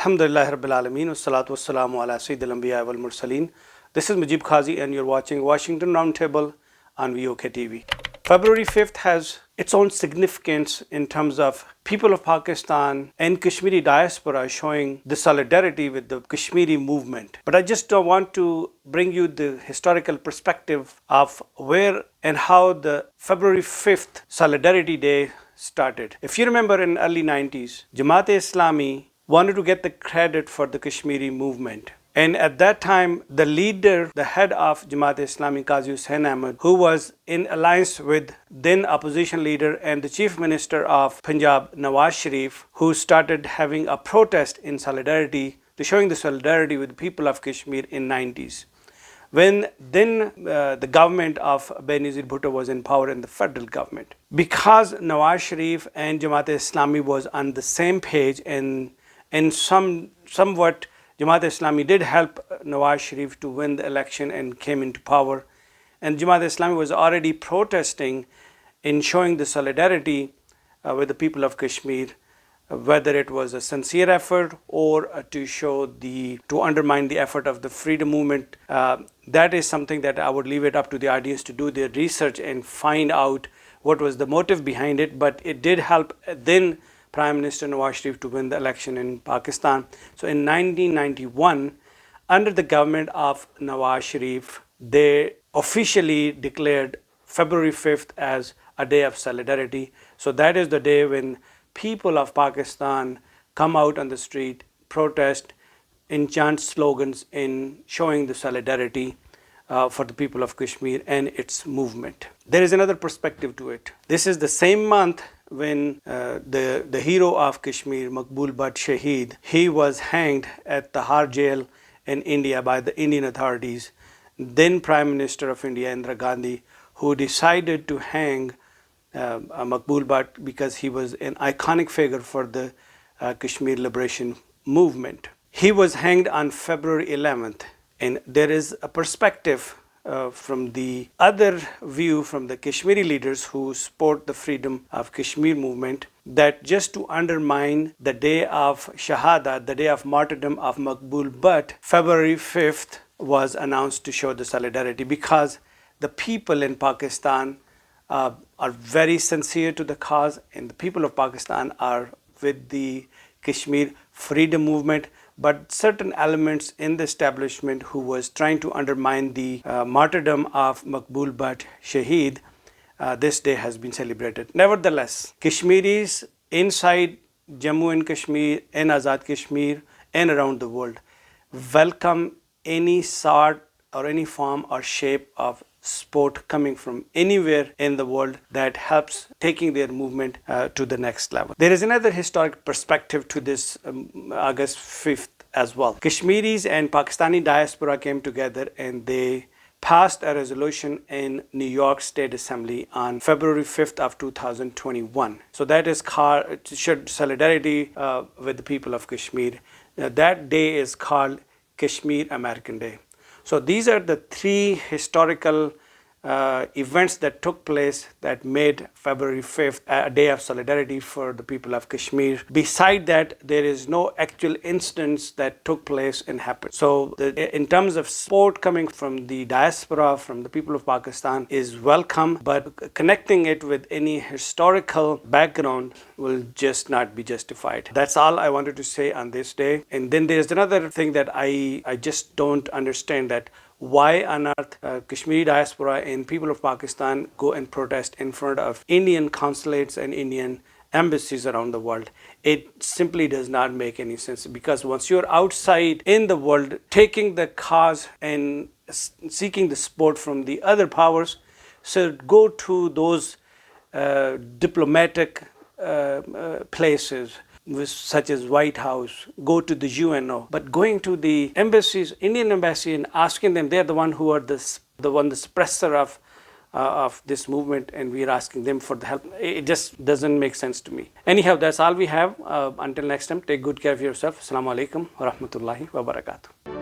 Alhamdulillah Rabbil Alameen, wassalatu wassalamu ala Sayyidil Anbiya wal Mursaleen. This is KAZI and you're watching Washington Roundtable on VOKTV. February 5th has its own significance in terms of people of Pakistan and Kashmiri diaspora showing the solidarity with the Kashmiri movement. But I just want to bring you the historical perspective of where and how the February 5th Solidarity Day started. If you remember in early 90s, Jamaat-e-Islami wanted to get the credit for the Kashmiri movement. And at that time, the leader, the head of Jamaat-e-Islami, KAZI Hussain Ahmed, who was in alliance with then opposition leader and the chief minister of Punjab, Nawaz Sharif, who started having a protest in solidarity, to showing the solidarity with the people of Kashmir in 90s. When then the government of Benazir Bhutto was in power in the federal government. Because Nawaz Sharif and Jamaat-e-Islami was on the same page and somewhat Jamaat-e-Islami did help Nawaz Sharif to win the election and came into power. And Jamaat-e-Islami was already protesting in showing the solidarity with the people of Kashmir, whether it was a sincere effort or to undermine the effort of the freedom movement. That is something that I would leave it up to the audience to do their research and find out what was the motive behind it. But it did help then Prime Minister Nawaz Sharif to win the election in Pakistan. So in 1991, under the government of Nawaz Sharif, they officially declared February 5th as a day of solidarity. So that is the day when people of Pakistan come out on the street, protest, and chant slogans in showing the solidarity for the people of Kashmir and its movement. There is another perspective to it. This is the same month when the hero of Kashmir, Maqbool Butt Shaheed, he was hanged at the Har jail in India by the Indian authorities. Then Prime Minister of India, Indira Gandhi, who decided to hang Maqbool Butt because he was an iconic figure for the Kashmir liberation movement. He was hanged on February 11th. And there is a perspective from the other view from the Kashmiri leaders who support the freedom of Kashmir movement, that just to undermine the day of Shahada, the day of martyrdom of Maqbool Butt, February 5th was announced to show the solidarity because the people in Pakistan are very sincere to the cause, and the people of Pakistan are with the Kashmir freedom movement. But certain elements in the establishment who was trying to undermine the martyrdom of Maqbool Butt Shaheed, this day has been celebrated. Nevertheless, Kashmiris inside Jammu and Kashmir and Azad Kashmir and around the world welcome any sort or any form or shape of support coming from anywhere in the world that helps taking their movement to the next level. There is another historic perspective to this August 5th as well. Kashmiris and Pakistani diaspora came together and they passed a resolution in New York State Assembly on February 5th of 2021. So that is called solidarity with the people of Kashmir. That day is called Kashmir American Day. So these are the three historical events that took place that made February 5th a day of solidarity for the people of Kashmir. Beside that, there is no actual instance that took place and happened. So in terms of support coming from the diaspora, from the people of Pakistan is welcome, but connecting it with any historical background will just not be justified. That's all I wanted to say on this day. And then there's another thing that I just don't understand, that why on earth Kashmiri diaspora and people of Pakistan go and protest in front of Indian consulates and Indian embassies around the world. It simply does not make any sense, because once you're outside in the world taking the cause and seeking the support from the other powers, so go to those diplomatic places such as White House, go to the UNO, but going to the embassies, Indian embassy, and asking them, they're the one who are the suppressor of this movement, and we're asking them for the help. It just doesn't make sense to me. Anyhow, that's all we have. Until next time, take good care of yourself. Assalamu alaikum wa rahmatullahi wa barakatuh.